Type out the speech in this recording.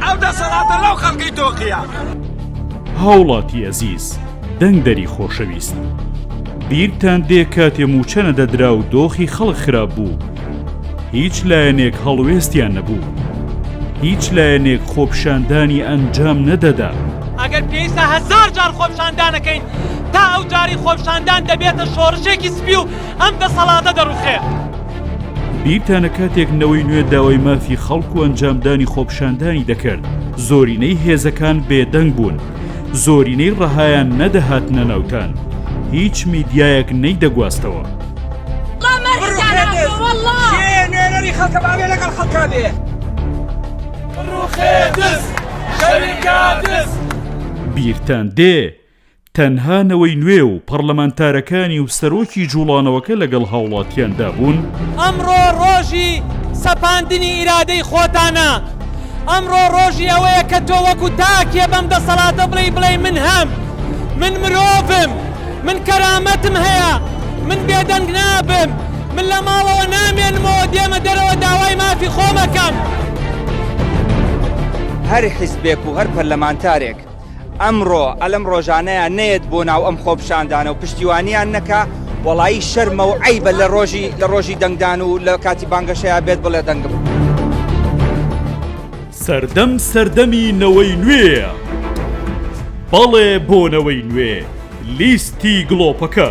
ئەو دەسەڵاتە لەو خەڵکی تۆقیە. هاوڵاتی ئەزیز، دەنگدەری خۆشەویست، بیرتان دێ کاتێ موچەنە دەدرا و دۆخی خەڵک خراپ بوو، هیچ لایەنێک هەڵوێستیان نەبوو، هیچ لایەنێک خۆپشاندانی ئەنجام نەدەدا. ئەگەر پێویستە 1000 جار خۆپشاندانەکەین تا ئەو جاری خۆپشاندان دەبێتە شۆڕشێکی سپی و ئەم دەسەڵاتە دەڕوخێ. بیرتانە کاتێک نەوەی نوێ داوای مافی خەڵک و ئەنجامدانی خۆپشاندانی دەکرد، زۆرینەی هێزەکان بێدەنگ بوون، زۆرینەی ڕەهایان نەدەهاتنە ناوتان، هیچ میدیایەک نەیدەگواستەوە. نوێنەری خەڵکە باوێ لەگەڵ خەڵکا بێ. ڕوخێ دەست شەریکا دەست. بیرتان دێ تەنها نەوەی نوێ و پەرلەمانتارەکانی و سەرۆکی جوڵانەوەکە لەگەڵ هاوڵاتیاندا بوون. ئەمڕۆ ڕۆژی سەپاندنی ئیرادەی خۆتانە. ئەمڕۆ ڕۆژی ئەوەیە کە تۆ وەکو تاکێ بەم دەسەڵاتە بڵێ من هەم، من مرۆڤم، من کەرامەتم هەیە، من بێدەنگ نابم، من لە ماڵەوە نامێنمەوە دێمە دەرەوە داوای مافی خۆمەکەم. هەر حیزبێک و هەر پەرلەمانتارێک ئەمڕۆ ئەلەم ڕۆژانەیە نێت بۆ ناو ئەم خۆپشاندانە و پشتیوانیان نەکا، وەڵایی شەرمە و عەیبە لە ڕۆژی دەنگدان و لە کاتی بانگەشەیە بێت بڵێ دەنگم. سەردەم سەردەمی نەوەی نوێیە، بەڵێ بۆ نەوەی نوێ لیستی گڵۆپەکە.